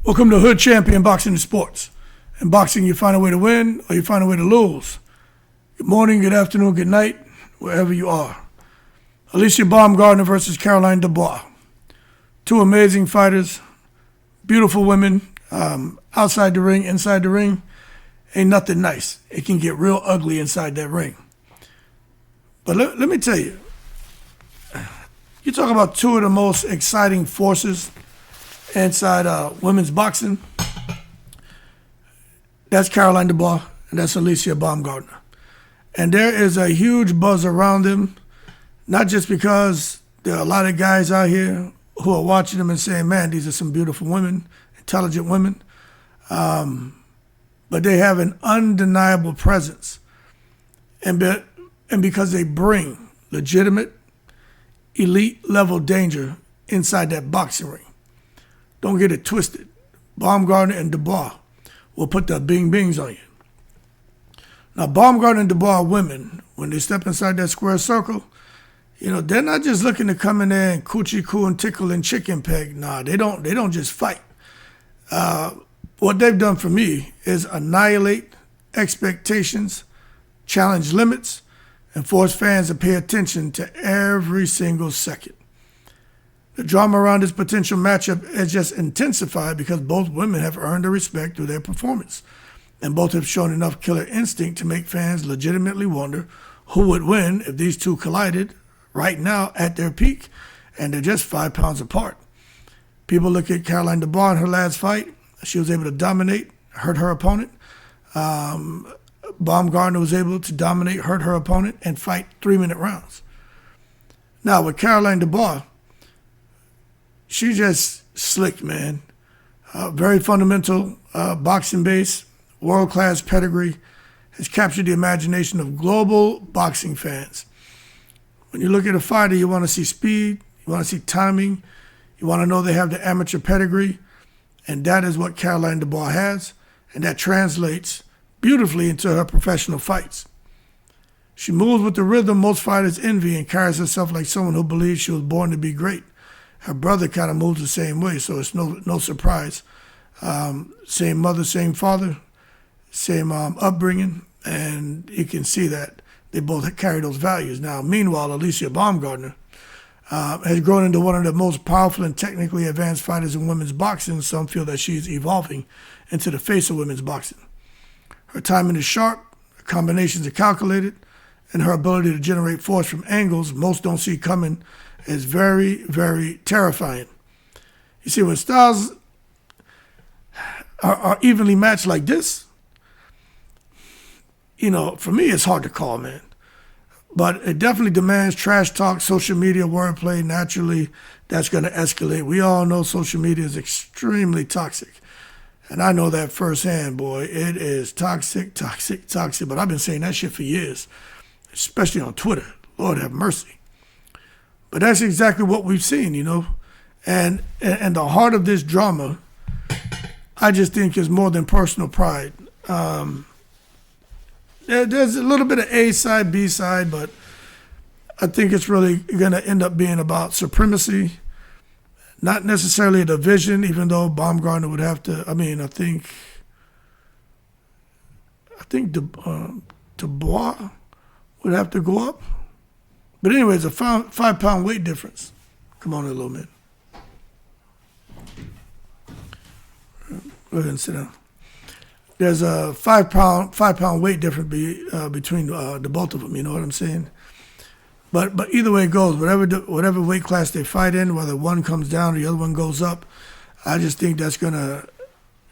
Welcome to Hood Champion Boxing and Sports. In boxing, you find a way to win or you find a way to lose. Good morning, good afternoon, good night, wherever you are. Alycia Baumgardner versus Caroline Dubois. Two amazing fighters, beautiful women, outside the ring, inside the ring. Ain't nothing nice. It can get real ugly inside that ring. But let me tell you, you talk about two of the most exciting forces inside women's boxing. That's Caroline Dubois and that's Alycia Baumgardner. And there is a huge buzz around them, not just because there are a lot of guys out here who are watching them and saying, man, these are some beautiful women, intelligent women, but they have an undeniable presence. And because they bring legitimate, elite level danger inside that boxing ring. Don't get it twisted. Baumgardner and Dubois will put the bing-bings on you. Now, Baumgardner and Dubois women, when they step inside that square circle, they're not just looking to come in there and coochie coo and tickle and chicken peg. Nah, they don't just fight. What they've done for me is annihilate expectations, challenge limits, and force fans to pay attention to every single second. The drama around this potential matchup has just intensified because both women have earned the respect through their performance, and both have shown enough killer instinct to make fans legitimately wonder who would win if these two collided right now at their peak, and they're just 5 pounds apart. People look at Caroline Dubois in her last fight. She was able to dominate, hurt her opponent. Baumgardner was able to dominate, hurt her opponent, and fight 3-minute rounds. Now, with Caroline Dubois, she's just slick, man. Very fundamental boxing base, world-class pedigree, has captured the imagination of global boxing fans. When you look at a fighter, you want to see speed, you want to see timing, you want to know they have the amateur pedigree, and that is what Caroline Dubois has, and that translates beautifully into her professional fights. She moves with the rhythm most fighters envy and carries herself like someone who believes she was born to be great. Her brother kind of moves the same way, so it's no surprise. Same mother, same father, same upbringing, and you can see that they both carry those values. Now, meanwhile, Alycia Baumgardner has grown into one of the most powerful and technically advanced fighters in women's boxing. Some feel that she's evolving into the face of women's boxing. Her timing is sharp, her combinations are calculated, and her ability to generate force from angles most don't see coming is very, very terrifying. You see, when styles are evenly matched like this, for me, it's hard to call, man. But it definitely demands trash talk, social media, wordplay. Naturally, that's going to escalate. We all know social media is extremely toxic. And I know that firsthand, boy. It is toxic, toxic, toxic. But I've been saying that shit for years, especially on Twitter. Lord have mercy. But that's exactly what we've seen, And the heart of this drama, I just think, is more than personal pride. There's a little bit of A side, B side, but I think it's really going to end up being about supremacy, not necessarily a division, even though Baumgardner would have to. I think Dubois would have to go up. But anyway, it's a 5-pound weight difference. Come on in a little bit. Go ahead and sit down. There's a 5-pound weight difference between the both of them. You know what I'm saying? But either way it goes, whatever weight class they fight in, whether one comes down or the other one goes up, I just think that's the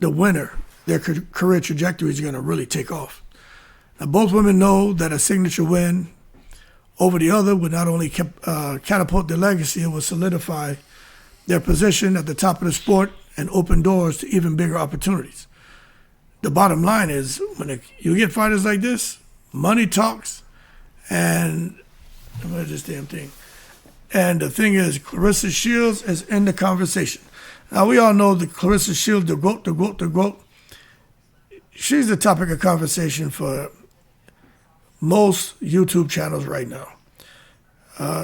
winner, their career trajectory is gonna really take off. Now, both women know that a signature win over the other would not only catapult their legacy, it would solidify their position at the top of the sport and open doors to even bigger opportunities. The bottom line is, when you get fighters like this, money talks, and what is this damn thing? And the thing is, Claressa Shields is in the conversation. Now, we all know that Claressa Shields, the GWOAT. She's the topic of conversation for most YouTube channels right now.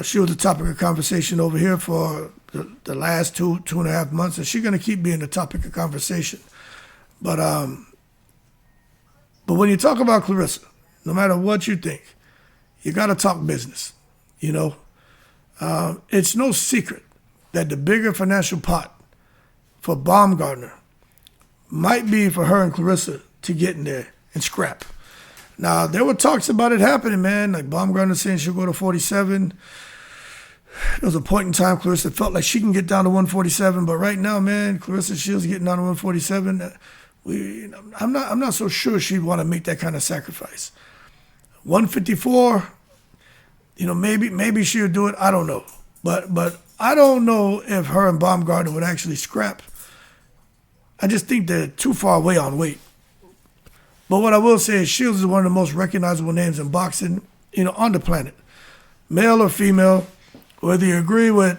She was the topic of conversation over here for the last 2.5 months, and she's going to keep being the topic of conversation. But when you talk about Claressa, no matter what you think, you got to talk business. You know, it's no secret that the bigger financial pot for Baumgardner might be for her and Claressa to get in there and scrap. Now, there were talks about it happening, man. Like Baumgardner saying she'll go to 47. There was a point in time Claressa felt like she can get down to 147, but right now, man, Claressa Shields getting down to 147. I'm not so sure she'd want to make that kind of sacrifice. 154, maybe she'll do it. I don't know, but I don't know if her and Baumgardner would actually scrap. I just think they're too far away on weight. But what I will say is Shields is one of the most recognizable names in boxing, on the planet. Male or female, whether you agree with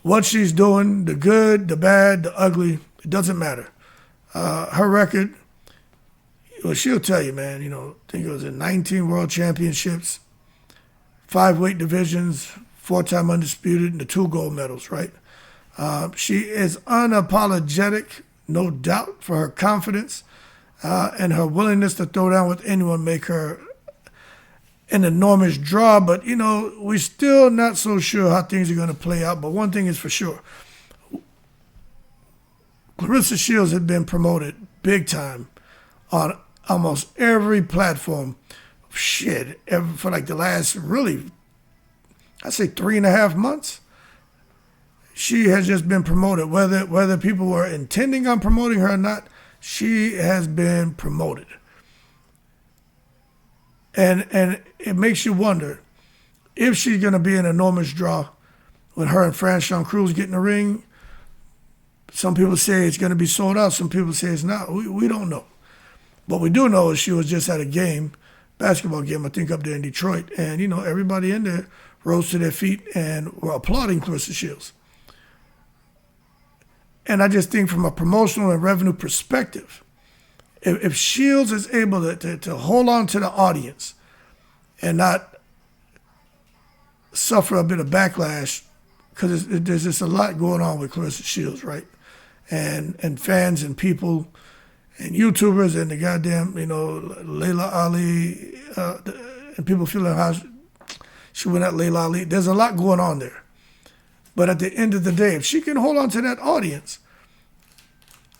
what she's doing, the good, the bad, the ugly, it doesn't matter. Her record, well, she'll tell you, man, I think it was in 19 world championships, 5 weight divisions, 4-time undisputed, and the 2 gold medals, right? She is unapologetic, no doubt, for her confidence and her willingness to throw down with anyone, make her an enormous draw. But, we're still not so sure how things are going to play out. But one thing is for sure. Claressa Shields had been promoted big time on almost every platform. For like the last, really, I'd say 3.5 months. She has just been promoted. Whether people were intending on promoting her or not, she has been promoted. And it makes you wonder if she's going to be an enormous draw when her and Franchon Cruz get in the ring. Some people say it's going to be sold out. Some people say it's not. We don't know. What we do know is she was just at a basketball game, I think, up there in Detroit. And, everybody in there rose to their feet and were applauding Claressa Shields. And I just think from a promotional and revenue perspective, if Shields is able to hold on to the audience and not suffer a bit of backlash, because there's just a lot going on with Claressa Shields, right? And fans and people and YouTubers and the goddamn, Layla Ali, and people feeling how she went at Layla Ali. There's a lot going on there. But at the end of the day, if she can hold on to that audience,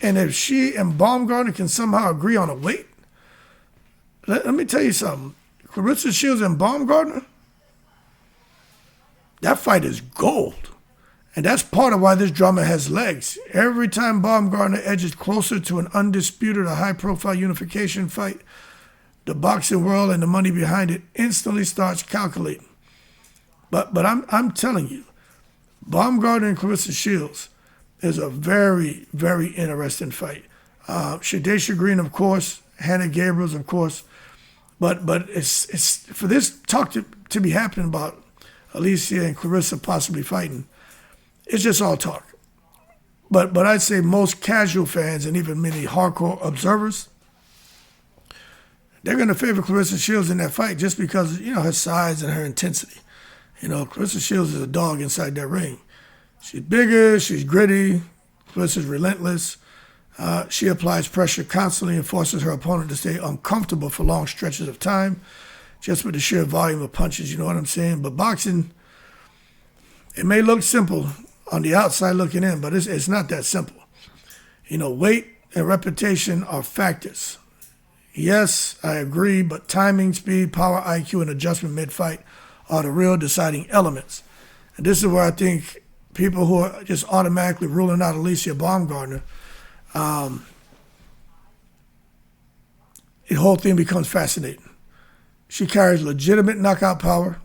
and if she and Baumgardner can somehow agree on a weight, let me tell you something. Claressa Shields and Baumgardner, that fight is gold. And that's part of why this drama has legs. Every time Baumgardner edges closer to an undisputed or high-profile unification fight, the boxing world and the money behind it instantly starts calculating. But I'm telling you, Baumgardner and Claressa Shields is a very, very interesting fight. Shadesha Green, of course, Hannah Gabriels, of course, but it's for this talk to be happening about Alycia and Claressa possibly fighting. It's just all talk. But I'd say most casual fans and even many hardcore observers, they're going to favor Claressa Shields in that fight just because her size and her intensity. Claressa Shields is a dog inside that ring. She's bigger, she's gritty, Claressa's relentless. She applies pressure constantly and forces her opponent to stay uncomfortable for long stretches of time, just with the sheer volume of punches, you know what I'm saying? But boxing, it may look simple on the outside looking in, but it's not that simple. Weight and reputation are factors. Yes, I agree, but timing, speed, power, IQ, and adjustment mid-fight are the real deciding elements. And this is where I think people who are just automatically ruling out Alycia Baumgardner, the whole thing becomes fascinating. She carries legitimate knockout power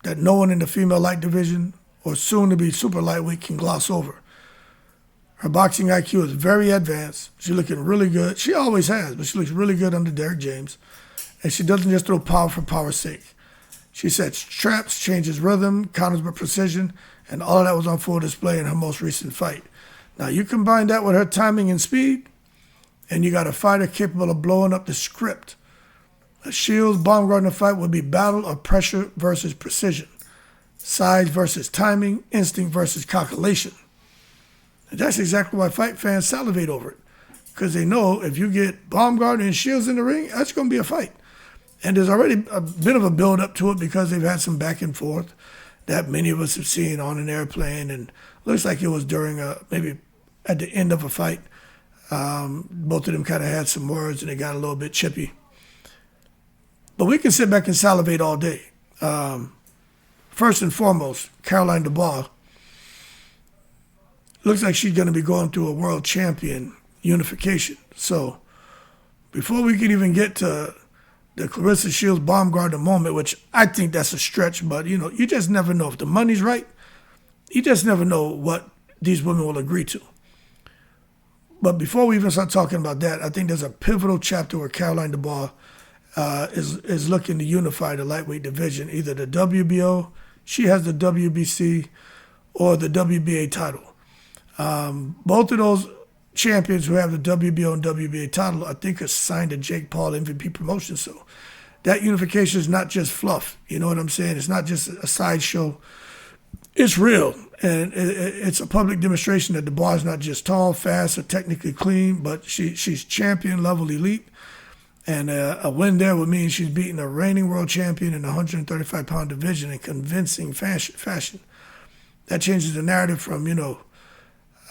that no one in the female light division or soon-to-be super lightweight can gloss over. Her boxing IQ is very advanced. She's looking really good. She always has, but she looks really good under Derek James. And she doesn't just throw power for power's sake. She sets traps, changes rhythm, counters with precision, and all of that was on full display in her most recent fight. Now, you combine that with her timing and speed, and you got a fighter capable of blowing up the script. A Shields-Baumgardner fight would be battle of pressure versus precision. size versus timing, instinct versus calculation. And that's exactly why fight fans salivate over it, because they know if you get Baumgardner and Shields in the ring, that's going to be a fight. And there's already a bit of a build-up to it because they've had some back and forth that many of us have seen on an airplane, and looks like it was during maybe at the end of a fight. Both of them kind of had some words and they got a little bit chippy. But we can sit back and salivate all day. First and foremost, Caroline Dubois looks like she's going to be going through a world champion unification. So before we can even get to the Claressa Shields Baumgardner moment, which I think that's a stretch, but you just never know. If the money's right, you just never know what these women will agree to. But before we even start talking about that, I think there's a pivotal chapter where Caroline Dubois is looking to unify the lightweight division, either the WBO, she has the WBC, or the WBA title. Both of those champions who have the WBO and WBA title, I think, are signed to Jake Paul MVP Promotions. So that unification is not just fluff. You know what I'm saying? It's not just a sideshow. It's real. And it's a public demonstration that Dubois is not just tall, fast, or technically clean, but she's champion-level elite. And a win there would mean she's beating a reigning world champion in the 135-pound division in convincing fashion. That changes the narrative from,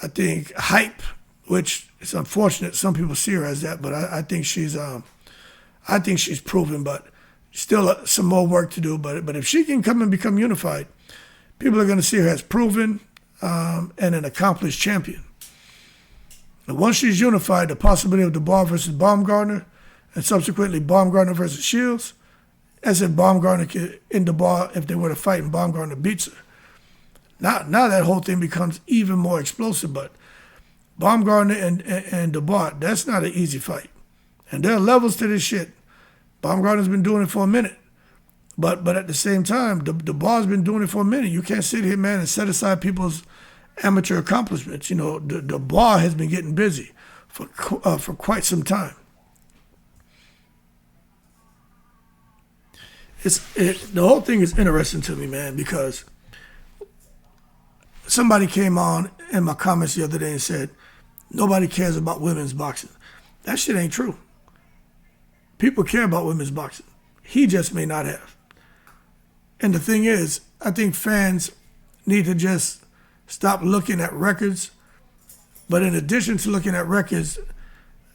I think, hype, which is unfortunate. Some people see her as that, but I think she's proven, but still some more work to do. But if she can come and become unified, people are going to see her as proven and an accomplished champion. And once she's unified, the possibility of Dubois versus Baumgardner, and subsequently Baumgardner versus Shields, as if Baumgardner and Dubois, if they were to fight and Baumgardner beats her. Now that whole thing becomes even more explosive, but Baumgardner and Dubois, that's not an easy fight. And there are levels to this shit. Baumgardner's been doing it for a minute. But at the same time, Dubois has been doing it for a minute. You can't sit here, man, and set aside people's amateur accomplishments. Dubois has been getting busy for quite some time. The whole thing is interesting to me, man, because somebody came on in my comments the other day and said, nobody cares about women's boxing. That shit ain't true. People care about women's boxing. He just may not have. And the thing is, I think fans need to just stop looking at records. But in addition to looking at records,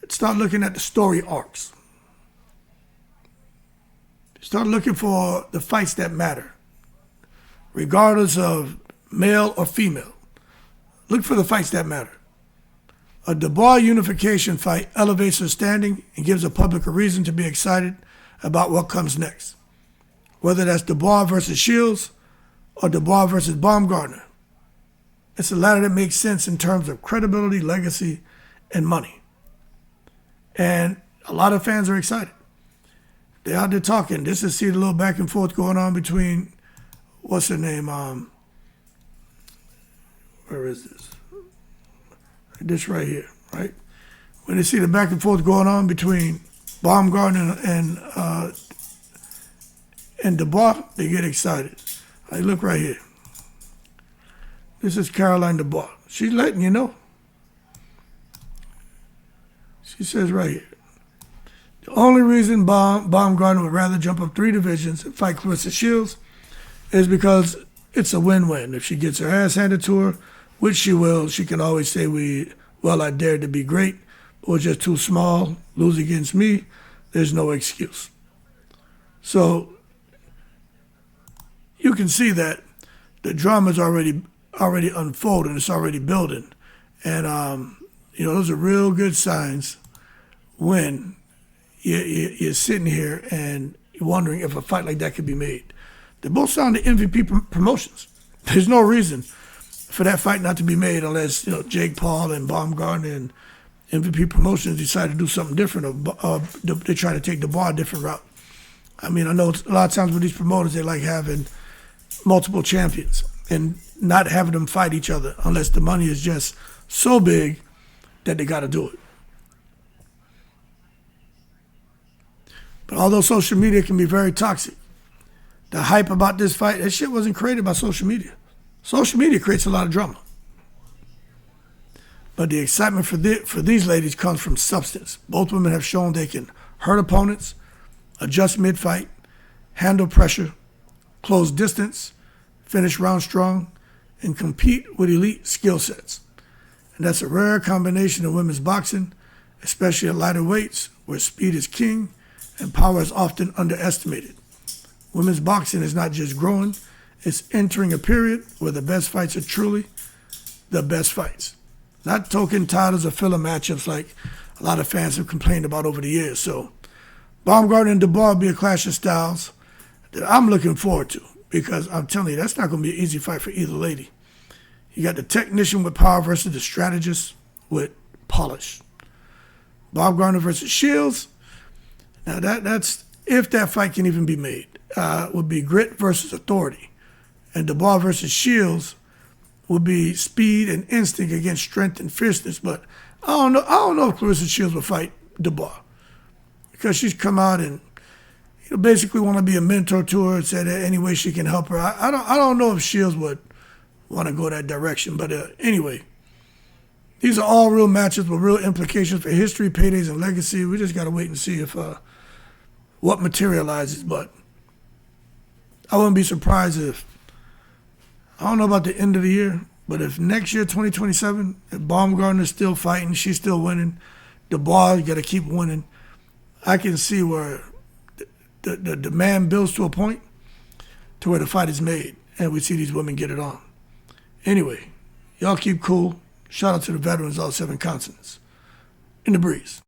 start looking at the story arcs. Start looking for the fights that matter, regardless of male or female. Look for the fights that matter. A Dubois unification fight elevates her standing and gives the public a reason to be excited about what comes next. Whether that's Dubois versus Shields or Dubois versus Baumgardner. It's the latter that makes sense in terms of credibility, legacy, and money. And a lot of fans are excited. They're out there talking. Just to see the little back and forth going on between, what's her name? Where is this? This right here, right? When they see the back and forth going on between Baumgardner and Dubois, they get excited. Look right here. This is Caroline Dubois. She's letting you know. She says right here, the only reason Baumgardner would rather jump up 3 divisions and fight Claressa Shields is because it's a win-win. If she gets her ass handed to her, which she will, she can always say, I dared to be great, or just too small, lose against me. There's no excuse. So you can see that the drama's already unfolding. It's already building. And, those are real good signs when you're sitting here and you're wondering if a fight like that could be made. They both signed to MVP Promotions. There's no reason for that fight not to be made unless, Jake Paul and Baumgardner and MVP Promotions decide to do something different or they try to take the bar a different route. I mean, I know a lot of times with these promoters, they like having multiple champions and not having them fight each other unless the money is just so big that they got to do it. But although social media can be very toxic, the hype about this fight, that shit wasn't created by social media. Social media creates a lot of drama. But the excitement for these ladies comes from substance. Both women have shown they can hurt opponents, adjust mid-fight, handle pressure, close distance, finish rounds strong, and compete with elite skill sets. And that's a rare combination of women's boxing, especially at lighter weights, where speed is king and power is often underestimated. Women's boxing is not just growing, it's entering a period where the best fights are truly the best fights. Not token titles or filler matchups like a lot of fans have complained about over the years. So Baumgardner and Dubois will be a clash of styles that I'm looking forward to, because I'm telling you, that's not going to be an easy fight for either lady. You got the technician with power versus the strategist with polish. Baumgardner versus Shields. Now that's if that fight can even be made. Would be grit versus authority. And Dubois versus Shields would be speed and instinct against strength and fierceness. But I don't know if Claressa Shields will fight Dubois, because she's come out and basically want to be a mentor to her and said that any way she can help her. I don't know if Shields would want to go that direction. But anyway, these are all real matches with real implications for history, paydays, and legacy. We just got to wait and see if what materializes. But I wouldn't be surprised if, I don't know about the end of the year, but if next year, 2027, if Baumgardner's still fighting, she's still winning, Dubois got to keep winning, I can see where the demand builds to a point to where the fight is made and we see these women get it on. Anyway, y'all keep cool. Shout out to the veterans, all 7 continents. In the breeze.